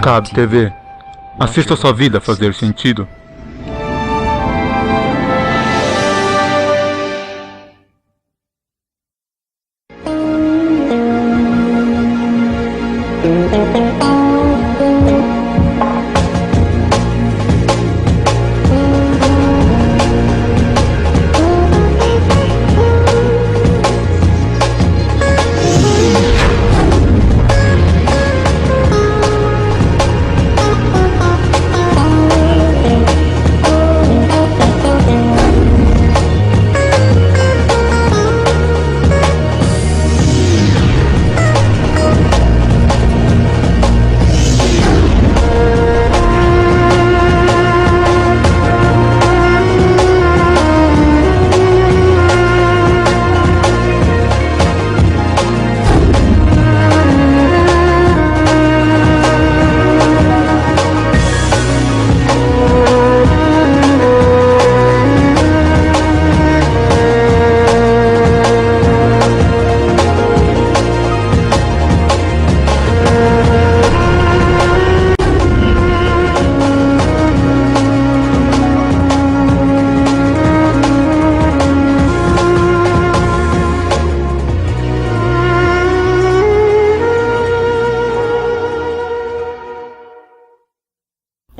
Cab TV. Assista sua vida fazer sentido.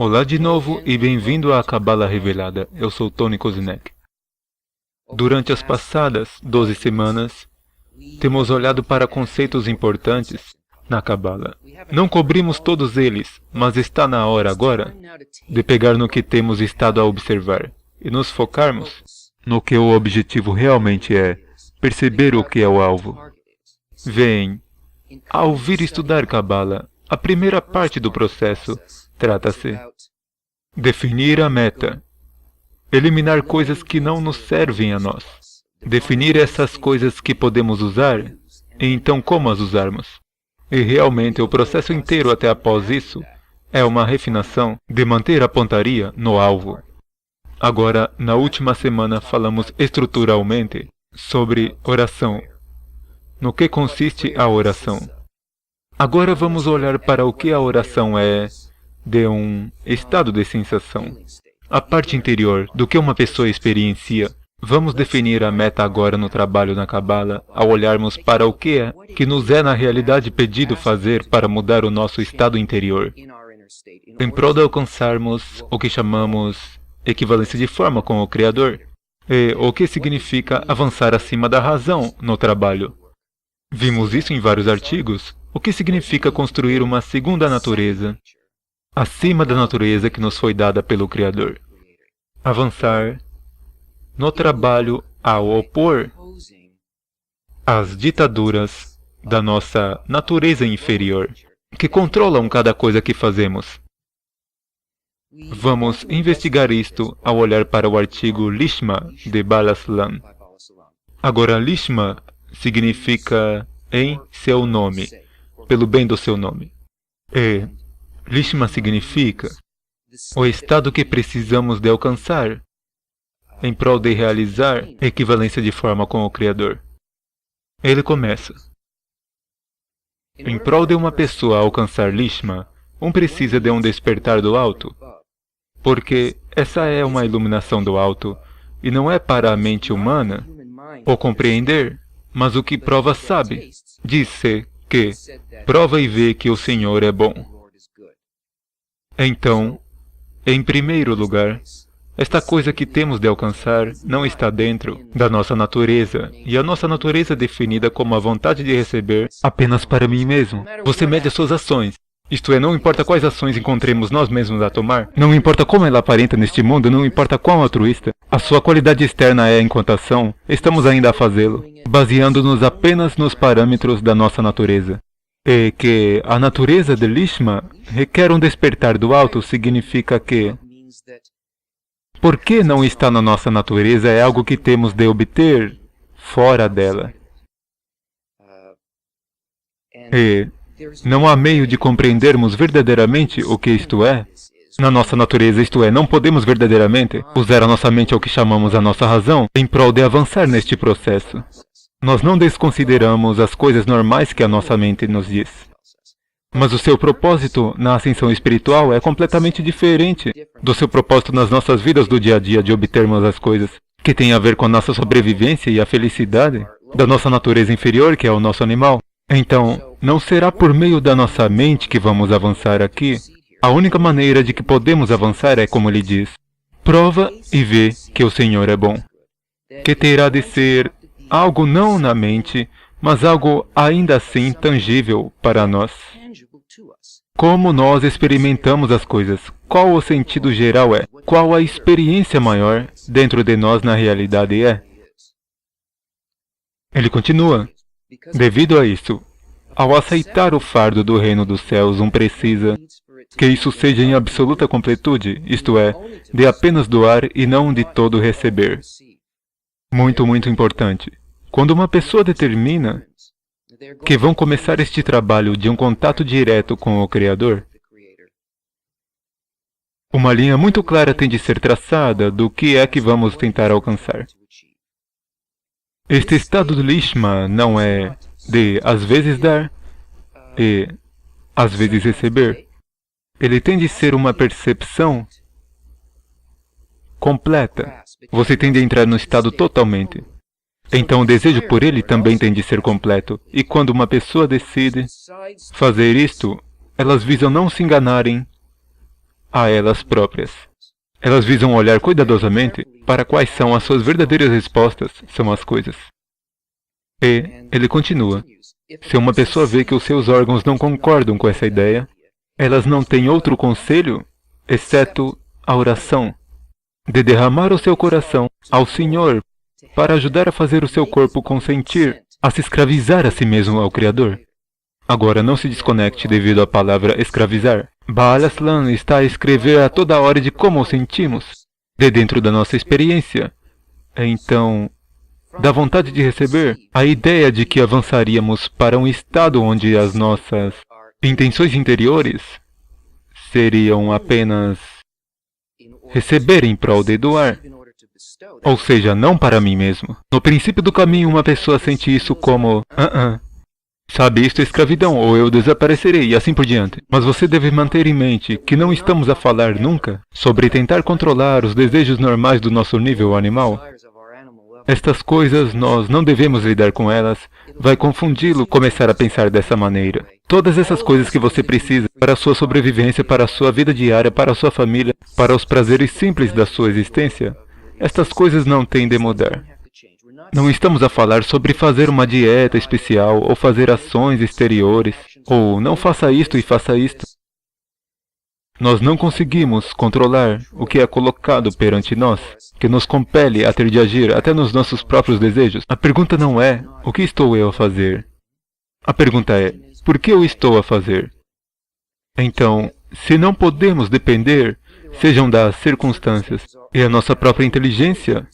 Olá de novo e bem-vindo à Cabala Revelada. Eu sou Tony Kozinek. Durante as passadas 12 semanas, temos olhado para conceitos importantes na Cabala. Não cobrimos todos eles, mas está na hora agora de pegar no que temos estado a observar e nos focarmos no que o objetivo realmente é, perceber o que é o alvo. Veem, ao vir estudar Cabala, a primeira parte do processo trata-se de definir a meta, eliminar coisas que não nos servem a nós, definir essas coisas que podemos usar e então como as usarmos. E realmente o processo inteiro até após isso é uma refinação de manter a pontaria no alvo. Agora, na última semana falamos estruturalmente sobre oração, no que consiste a oração. Agora vamos olhar para o que a oração é de um estado de sensação, a parte interior do que uma pessoa experiencia. Vamos definir a meta agora no trabalho na Cabala, ao olharmos para o que é que nos é na realidade pedido fazer para mudar o nosso estado interior, em prol de alcançarmos o que chamamos equivalência de forma com o Criador, e o que significa avançar acima da razão no trabalho. Vimos isso em vários artigos, o que significa construir uma segunda natureza, acima da natureza que nos foi dada pelo Criador. Avançar no trabalho ao opor as ditaduras da nossa natureza inferior, que controlam cada coisa que fazemos. Vamos investigar isto ao olhar para o artigo Lishma de Bala Salam. Agora, Lishma significa em seu nome, pelo bem do seu nome. E Lishma significa o estado que precisamos de alcançar em prol de realizar equivalência de forma com o Criador. Ele começa. Em prol de uma pessoa alcançar Lishma, precisa de um despertar do alto, porque essa é uma iluminação do alto, e não é para a mente humana o compreender, mas o que prova sabe. Diz-se que prova e vê que o Senhor é bom. Então, em primeiro lugar, esta coisa que temos de alcançar não está dentro da nossa natureza, e a nossa natureza é definida como a vontade de receber apenas para mim mesmo. Você mede as suas ações. Isto é, não importa quais ações encontremos nós mesmos a tomar, não importa como ela aparenta neste mundo, não importa quão altruísta, a sua qualidade externa é enquanto ação, estamos ainda a fazê-lo, baseando-nos apenas nos parâmetros da nossa natureza. E que a natureza de Lishma requer um despertar do alto significa que, porque não está na nossa natureza, é algo que temos de obter fora dela. E não há meio de compreendermos verdadeiramente o que isto é. Na nossa natureza, isto é, não podemos verdadeiramente usar a nossa mente ao que chamamos a nossa razão em prol de avançar neste processo. Nós não desconsideramos as coisas normais que a nossa mente nos diz. Mas o seu propósito na ascensão espiritual é completamente diferente do seu propósito nas nossas vidas do dia a dia de obtermos as coisas, que tem a ver com a nossa sobrevivência e a felicidade da nossa natureza inferior, que é o nosso animal. Então, não será por meio da nossa mente que vamos avançar aqui. A única maneira de que podemos avançar é, como ele diz, prova e vê que o Senhor é bom. Que terá de ser algo não na mente, mas algo ainda assim tangível para nós. Como nós experimentamos as coisas? Qual o sentido geral é? Qual a experiência maior dentro de nós na realidade é? Ele continua. Devido a isso, ao aceitar o fardo do reino dos céus, precisa que isso seja em absoluta completude, isto é, de apenas doar e não de todo receber. Muito, muito importante. Quando uma pessoa determina que vão começar este trabalho de um contato direto com o Criador, uma linha muito clara tem de ser traçada do que é que vamos tentar alcançar. Este estado de Lishma não é de às vezes dar e às vezes receber. Ele tem de ser uma percepção completa. Você tem de entrar no estado totalmente. Então o desejo por ele também tem de ser completo. E quando uma pessoa decide fazer isto, elas visam não se enganarem a elas próprias. Elas visam olhar cuidadosamente para quais são as suas verdadeiras respostas, são as coisas. E ele continua. Se uma pessoa vê que os seus órgãos não concordam com essa ideia, elas não têm outro conselho, exceto a oração, de derramar o seu coração ao Senhor para ajudar a fazer o seu corpo consentir, a se escravizar a si mesmo ao Criador. Agora, não se desconecte devido à palavra escravizar. Baal Aslan está a escrever a toda hora de como o sentimos, de dentro da nossa experiência. Então, da vontade de receber, a ideia de que avançaríamos para um estado onde as nossas intenções interiores seriam apenas receber em prol de doar. Ou seja, não para mim mesmo. No princípio do caminho, uma pessoa sente isso como sabe, isto é escravidão, ou eu desaparecerei, e assim por diante. Mas você deve manter em mente que não estamos a falar nunca sobre tentar controlar os desejos normais do nosso nível animal. Estas coisas, nós não devemos lidar com elas. Vai confundi-lo começar a pensar dessa maneira. Todas essas coisas que você precisa para a sua sobrevivência, para a sua vida diária, para a sua família, para os prazeres simples da sua existência, estas coisas não têm de mudar. Não estamos a falar sobre fazer uma dieta especial, ou fazer ações exteriores, ou não faça isto e faça isto. Nós não conseguimos controlar o que é colocado perante nós, que nos compele a ter de agir até nos nossos próprios desejos. A pergunta não é, o que estou eu a fazer? A pergunta é, por que eu estou a fazer? Então, se não podemos depender, sejam das circunstâncias e a nossa própria inteligência,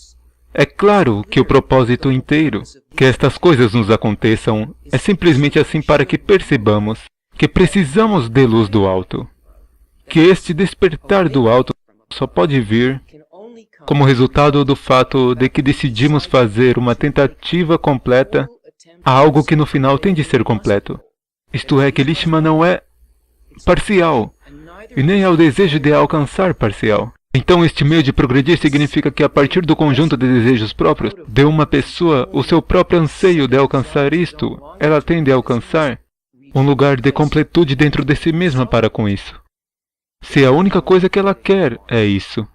é claro que o propósito inteiro, que estas coisas nos aconteçam, é simplesmente assim para que percebamos que precisamos de luz do alto. Que este despertar do alto só pode vir como resultado do fato de que decidimos fazer uma tentativa completa a algo que no final tem de ser completo. Isto é, que Lishma não é parcial, e nem é o desejo de alcançar parcial. Então este meio de progredir significa que a partir do conjunto de desejos próprios de uma pessoa, o seu próprio anseio de alcançar isto, ela tem de alcançar um lugar de completude dentro de si mesma para com isso. Se a única coisa que ela quer é isso,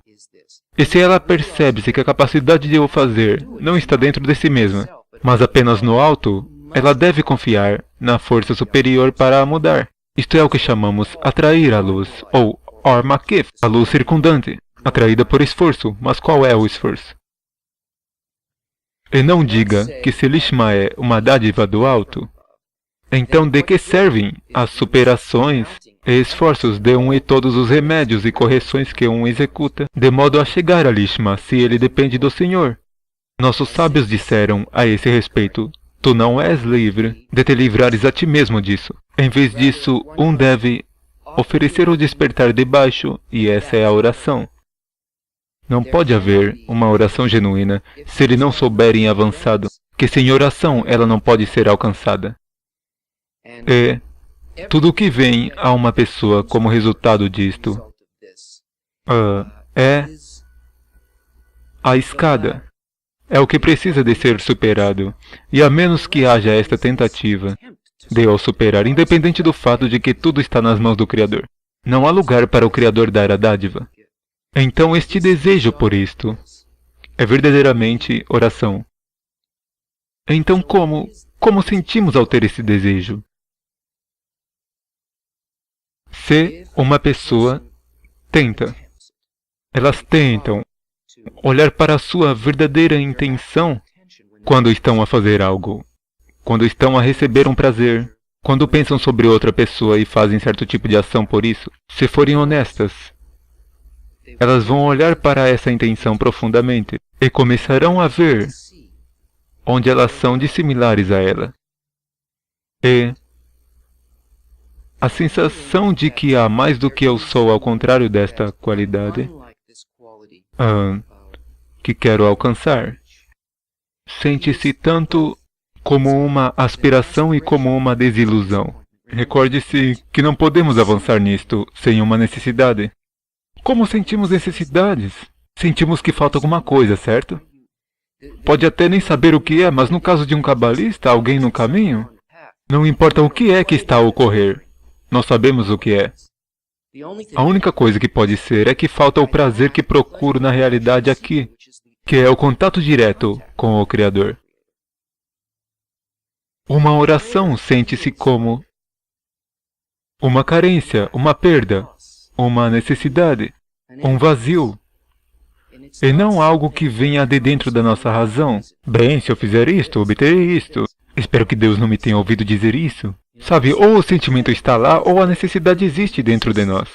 e se ela percebe-se que a capacidade de o fazer não está dentro de si mesma, mas apenas no alto, ela deve confiar na força superior para a mudar. Isto é o que chamamos atrair a luz, ou Or Makif, a luz circundante, atraída por esforço. Mas qual é o esforço? E não diga que se Lishma é uma dádiva do alto, então de que servem as superações e esforços de e todos os remédios e correções que executa, de modo a chegar a Lishma, se ele depende do Senhor? Nossos sábios disseram a esse respeito, tu não és livre de te livrares a ti mesmo disso. Em vez disso, deve oferecer o despertar de baixo, e essa é a oração. Não pode haver uma oração genuína se ele não souber em avançado que sem oração ela não pode ser alcançada. E Tudo o que vem a uma pessoa como resultado disto é a escada. É o que precisa de ser superado. E a menos que haja esta tentativa de o superar, independente do fato de que tudo está nas mãos do Criador, não há lugar para o Criador dar a dádiva. Então este desejo por isto é verdadeiramente oração. Então como sentimos ao ter esse desejo? Se uma pessoa tenta, elas tentam olhar para a sua verdadeira intenção quando estão a fazer algo, quando estão a receber um prazer, quando pensam sobre outra pessoa e fazem certo tipo de ação por isso. Se forem honestas, elas vão olhar para essa intenção profundamente e começarão a ver onde elas são dissimilares a ela. E a sensação de que há mais do que eu sou ao contrário desta qualidade que quero alcançar, sente-se tanto como uma aspiração e como uma desilusão. Recorde-se que não podemos avançar nisto sem uma necessidade. Como sentimos necessidades? Sentimos que falta alguma coisa, certo? Pode até nem saber o que é, mas no caso de um cabalista, alguém no caminho, não importa o que é que está a ocorrer, nós sabemos o que é. A única coisa que pode ser é que falta o prazer que procuro na realidade aqui, que é o contato direto com o Criador. Uma oração sente-se como uma carência, uma perda, uma necessidade, um vazio, e não algo que venha de dentro da nossa razão. Bem, se eu fizer isto, obterei isto. Espero que Deus não me tenha ouvido dizer isso. Sabe, ou o sentimento está lá, ou a necessidade existe dentro de nós.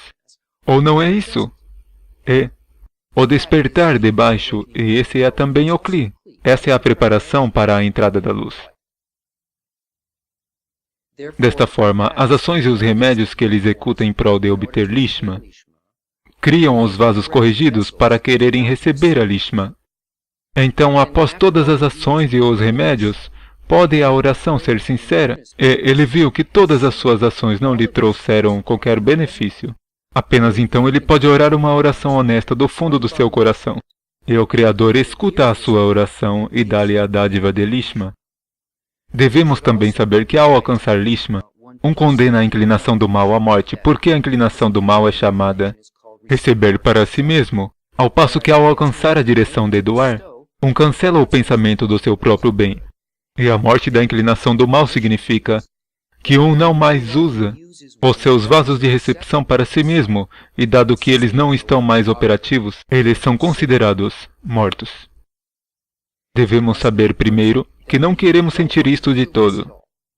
Ou não é isso. É o despertar de baixo, e esse é também o Kli. Essa é a preparação para a entrada da luz. Desta forma, as ações e os remédios que ele executa em prol de obter Lishma criam os vasos corrigidos para quererem receber a Lishma. Então, após todas as ações e os remédios, pode a oração ser sincera, e ele viu que todas as suas ações não lhe trouxeram qualquer benefício. Apenas então ele pode orar uma oração honesta do fundo do seu coração. E o Criador escuta a sua oração e dá-lhe a dádiva de Lishma. Devemos também saber que ao alcançar Lishma, um condena a inclinação do mal à morte, porque a inclinação do mal é chamada receber para si mesmo, ao passo que ao alcançar a direção de doar, um cancela o pensamento do seu próprio bem. E a morte da inclinação do mal significa que um não mais usa os seus vasos de recepção para si mesmo, e dado que eles não estão mais operativos, eles são considerados mortos. Devemos saber primeiro que não queremos sentir isto de todo.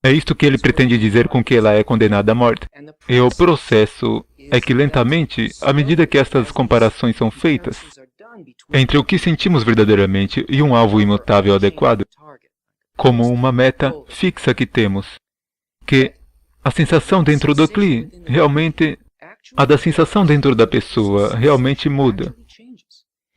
É isto que ele pretende dizer com que ela é condenada à morte. E o processo é que lentamente, à medida que estas comparações são feitas, entre o que sentimos verdadeiramente e um alvo imutável adequado, como uma meta fixa que temos, que a sensação dentro do Kli, realmente, a da sensação dentro da pessoa, realmente muda.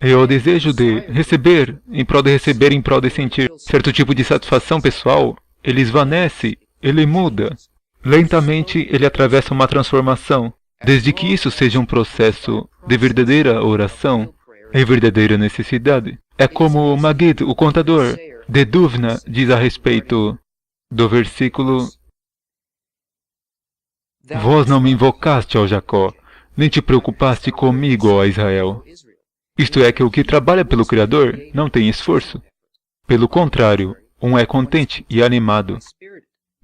E o desejo de receber, em prol de sentir certo tipo de satisfação pessoal, ele esvanece, ele muda. Lentamente, ele atravessa uma transformação, desde que isso seja um processo de verdadeira oração e verdadeira necessidade. É como Magid, o contador, de Duvna, diz a respeito do versículo: Vós não me invocaste, ó Jacó, nem te preocupaste comigo, ó Israel. Isto é que o que trabalha pelo Criador não tem esforço. Pelo contrário, um é contente e animado.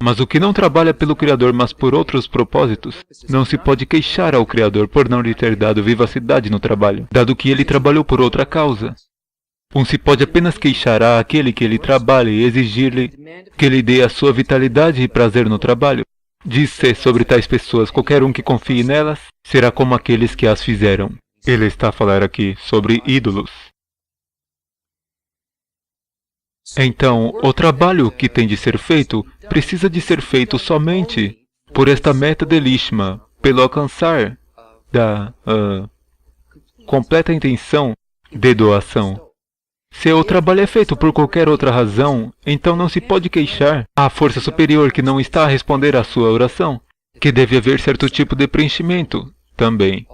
Mas o que não trabalha pelo Criador, mas por outros propósitos, não se pode queixar ao Criador por não lhe ter dado vivacidade no trabalho, dado que ele trabalhou por outra causa. Um se pode apenas queixar àquele que ele trabalha e exigir-lhe que lhe dê a sua vitalidade e prazer no trabalho. Diz-se sobre tais pessoas: qualquer um que confie nelas será como aqueles que as fizeram. Ele está a falar aqui sobre ídolos. Então, o trabalho que tem de ser feito precisa de ser feito somente por esta meta de Lishma, pelo alcançar da completa intenção de doação. Se o trabalho é feito por qualquer outra razão, então não se pode queixar à força superior que não está a responder à sua oração. que deve haver certo tipo de preenchimento também.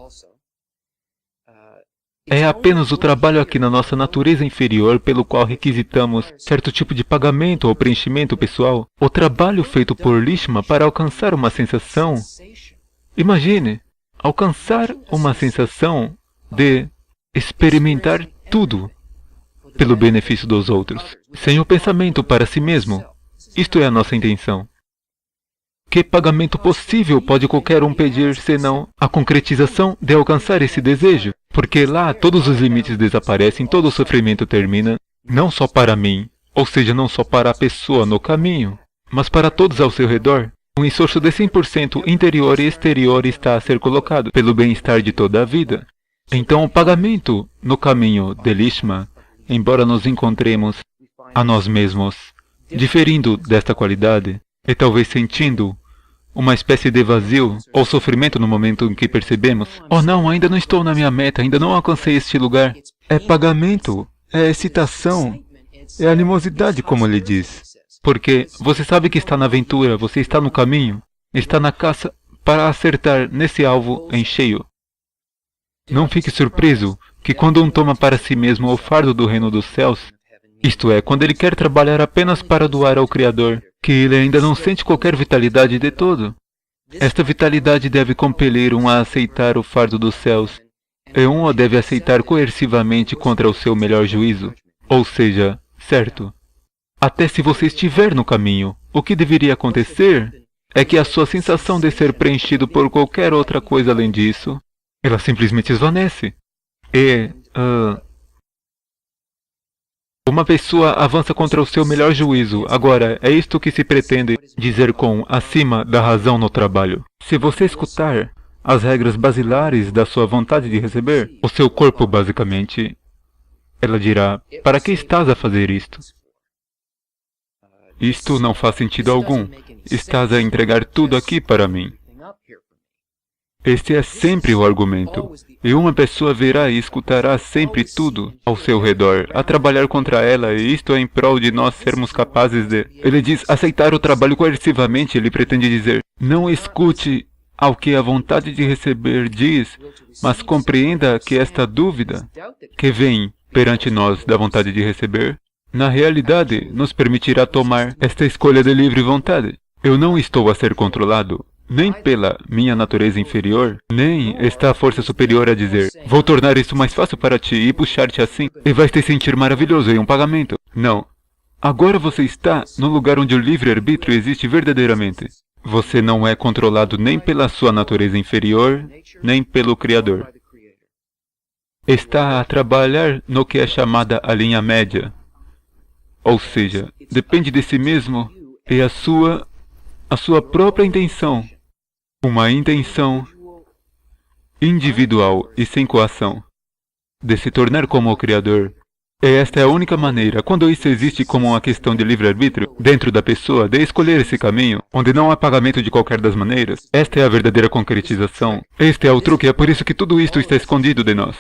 É apenas o trabalho aqui na nossa natureza inferior pelo qual requisitamos certo tipo de pagamento ou preenchimento pessoal. O trabalho feito por Lishma para alcançar uma sensação. Imagine, alcançar uma sensação de experimentar tudo pelo benefício dos outros, sem o pensamento para si mesmo. Isto é a nossa intenção. Que pagamento possível pode qualquer um pedir, senão a concretização de alcançar esse desejo? Porque lá todos os limites desaparecem, todo o sofrimento termina, não só para mim, ou seja, não só para a pessoa no caminho, mas para todos ao seu redor. Um esforço de 100% interior e exterior está a ser colocado pelo bem-estar de toda a vida. Então o pagamento no caminho de Lishma, embora nos encontremos a nós mesmos, diferindo desta qualidade, e talvez sentindo uma espécie de vazio ou sofrimento no momento em que percebemos: oh não, ainda não estou na minha meta, ainda não alcancei este lugar. É pagamento, é excitação, é animosidade, como ele diz. Porque você sabe que está na aventura, você está no caminho, está na caça para acertar nesse alvo em cheio. Não fique surpreso que quando um toma para si mesmo o fardo do reino dos céus, isto é, quando ele quer trabalhar apenas para doar ao Criador, que ele ainda não sente qualquer vitalidade de todo. Esta vitalidade deve compelir um a aceitar o fardo dos céus, e um o deve aceitar coercivamente contra o seu melhor juízo. Ou seja, certo. Até se você estiver no caminho, o que deveria acontecer é que a sua sensação de ser preenchido por qualquer outra coisa além disso, ela simplesmente esvanece. E, uma pessoa avança contra o seu melhor juízo. Agora, é isto que se pretende dizer com acima da razão no trabalho. Se você escutar as regras basilares da sua vontade de receber, o seu corpo, basicamente, ela dirá: para que estás a fazer isto? Isto não faz sentido algum. Estás a entregar tudo aqui para mim. Este é sempre o argumento. E uma pessoa verá e escutará sempre tudo ao seu redor, a trabalhar contra ela, e isto é em prol de nós sermos capazes de... Ele diz aceitar o trabalho coercivamente, ele pretende dizer: não escute ao que a vontade de receber diz, mas compreenda que esta dúvida que vem perante nós da vontade de receber, na realidade, nos permitirá tomar esta escolha de livre vontade. Eu não estou a ser controlado, nem pela minha natureza inferior, nem está a força superior a dizer: vou tornar isso mais fácil para ti e puxar-te assim, e vais te sentir maravilhoso em um pagamento. Não. Agora você está no lugar onde o livre-arbítrio existe verdadeiramente. Você não é controlado nem pela sua natureza inferior, nem pelo Criador. Está a trabalhar no que é chamada a linha média. Ou seja, depende de si mesmo e a sua própria intenção. Uma intenção individual e sem coação de se tornar como o Criador. E esta é a única maneira, quando isso existe como uma questão de livre-arbítrio, dentro da pessoa, de escolher esse caminho, onde não há pagamento de qualquer das maneiras. Esta é a verdadeira concretização. Este é o truque, é por isso que tudo isto está escondido de nós.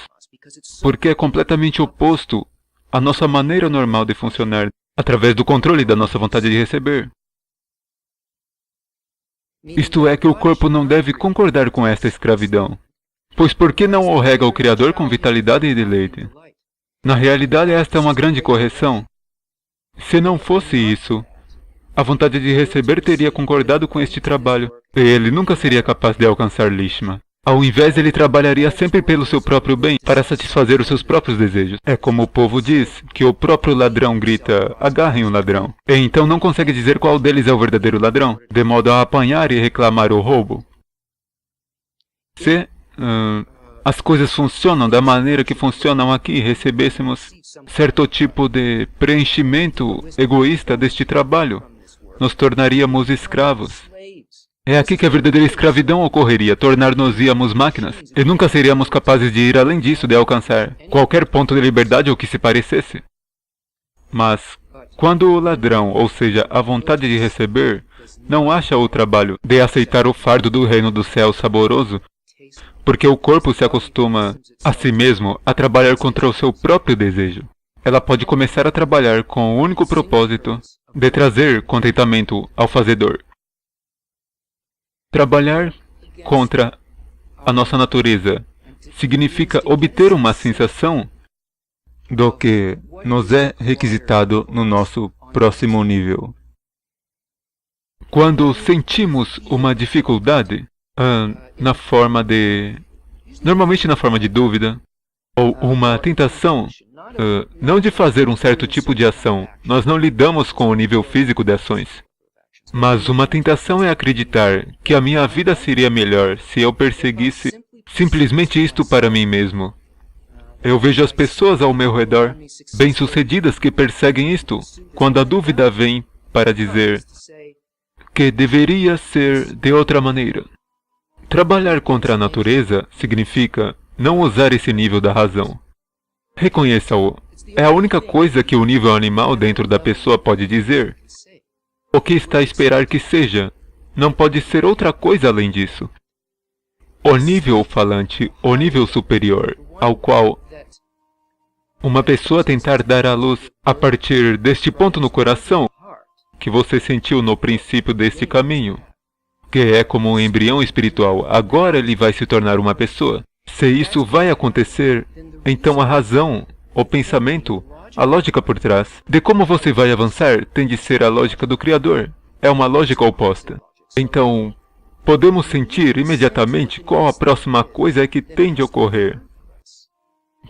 Porque é completamente oposto à nossa maneira normal de funcionar, através do controle da nossa vontade de receber. Isto é que o corpo não deve concordar com esta escravidão. Pois por que não o rega o Criador com vitalidade e deleite? Na realidade, esta é uma grande correção. Se não fosse isso, a vontade de receber teria concordado com este trabalho, e ele nunca seria capaz de alcançar Lishma. Ao invés, ele trabalharia sempre pelo seu próprio bem, para satisfazer os seus próprios desejos. É como o povo diz, que o próprio ladrão grita: agarrem o ladrão. E então não consegue dizer qual deles é o verdadeiro ladrão, de modo a apanhar e reclamar o roubo. Se as coisas funcionam da maneira que funcionam aqui, recebêssemos certo tipo de preenchimento egoísta deste trabalho, nos tornaríamos escravos. É aqui que a verdadeira escravidão ocorreria, tornar-nos-íamos máquinas, e nunca seríamos capazes de ir além disso, de alcançar qualquer ponto de liberdade ou que se parecesse. Mas, quando o ladrão, ou seja, a vontade de receber, não acha o trabalho de aceitar o fardo do reino do céu saboroso, porque o corpo se acostuma a si mesmo a trabalhar contra o seu próprio desejo, ela pode começar a trabalhar com o único propósito de trazer contentamento ao fazedor. Trabalhar contra a nossa natureza significa obter uma sensação do que nos é requisitado no nosso próximo nível. Quando sentimos uma dificuldade, normalmente na forma de dúvida, ou uma tentação, não de fazer um certo tipo de ação, nós não lidamos com o nível físico de ações. Mas uma tentação é acreditar que a minha vida seria melhor se eu perseguisse simplesmente isto para mim mesmo. Eu vejo as pessoas ao meu redor, bem-sucedidas, que perseguem isto, quando a dúvida vem para dizer que deveria ser de outra maneira. Trabalhar contra a natureza significa não usar esse nível da razão. Reconheça-o. É a única coisa que o nível animal dentro da pessoa pode dizer. O que está a esperar que seja? Não pode ser outra coisa além disso. O nível falante, o nível superior, ao qual uma pessoa tentar dar à luz a partir deste ponto no coração que você sentiu no princípio deste caminho, que é como um embrião espiritual, agora ele vai se tornar uma pessoa. Se isso vai acontecer, então a razão, o pensamento, a lógica por trás de como você vai avançar tem de ser a lógica do Criador. É uma lógica oposta. Então, podemos sentir imediatamente qual a próxima coisa é que tem de ocorrer.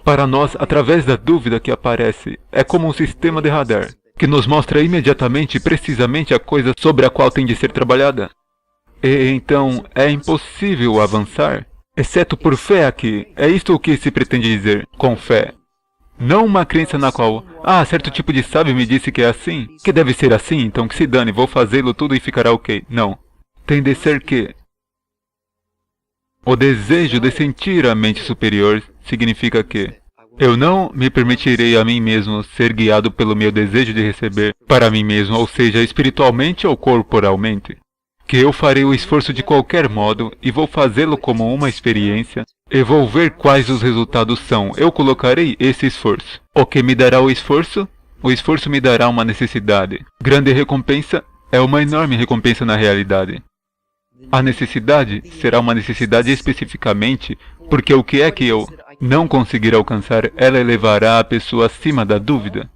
Para nós, através da dúvida que aparece, é como um sistema de radar, que nos mostra imediatamente, precisamente a coisa sobre a qual tem de ser trabalhada. E então, é impossível avançar, exceto por fé aqui. É isto o que se pretende dizer com fé. Não uma crença na qual, certo tipo de sábio me disse que é assim, que deve ser assim, então que se dane, vou fazê-lo tudo e ficará ok. Não. Tem de ser que o desejo de sentir a mente superior significa que eu não me permitirei a mim mesmo ser guiado pelo meu desejo de receber para mim mesmo, ou seja, espiritualmente ou corporalmente. Que eu farei o esforço de qualquer modo e vou fazê-lo como uma experiência e vou ver quais os resultados são. Eu colocarei esse esforço. O que me dará o esforço? O esforço me dará uma necessidade. Grande recompensa é uma enorme recompensa na realidade. A necessidade será uma necessidade especificamente porque o que é que eu não conseguir alcançar, ela elevará a pessoa acima da dúvida.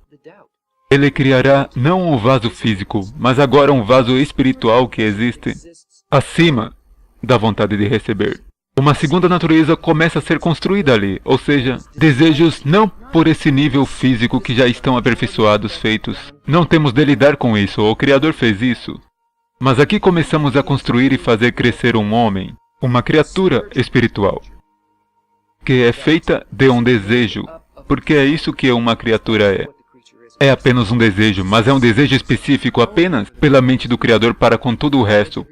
Ele criará não um vaso físico, mas agora um vaso espiritual que existe acima da vontade de receber. Uma segunda natureza começa a ser construída ali, ou seja, desejos não por esse nível físico que já estão aperfeiçoados, feitos. Não temos de lidar com isso, o Criador fez isso. Mas aqui começamos a construir e fazer crescer um homem, uma criatura espiritual, que é feita de um desejo, porque é isso que uma criatura é. É apenas um desejo, mas é um desejo específico apenas pela mente do Criador para com todo o resto,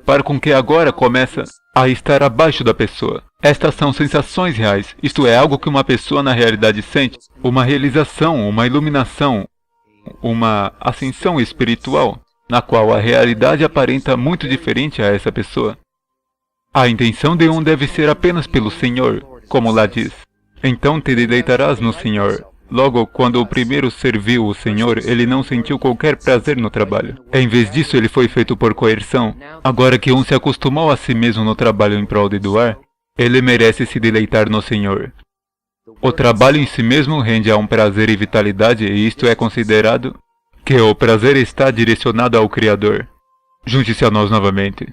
para com que agora começa a estar abaixo da pessoa. Estas são sensações reais, isto é, algo que uma pessoa na realidade sente, uma realização, uma iluminação, uma ascensão espiritual, na qual a realidade aparenta muito diferente a essa pessoa. A intenção de um deve ser apenas pelo Senhor, como lá diz. Então te deleitarás no Senhor. Logo, quando o primeiro serviu o Senhor, ele não sentiu qualquer prazer no trabalho. Em vez disso, ele foi feito por coerção. Agora que um se acostumou a si mesmo no trabalho em prol de doar, ele merece se deleitar no Senhor. O trabalho em si mesmo rende a um prazer e vitalidade, e isto é considerado que o prazer está direcionado ao Criador. Junte-se a nós novamente.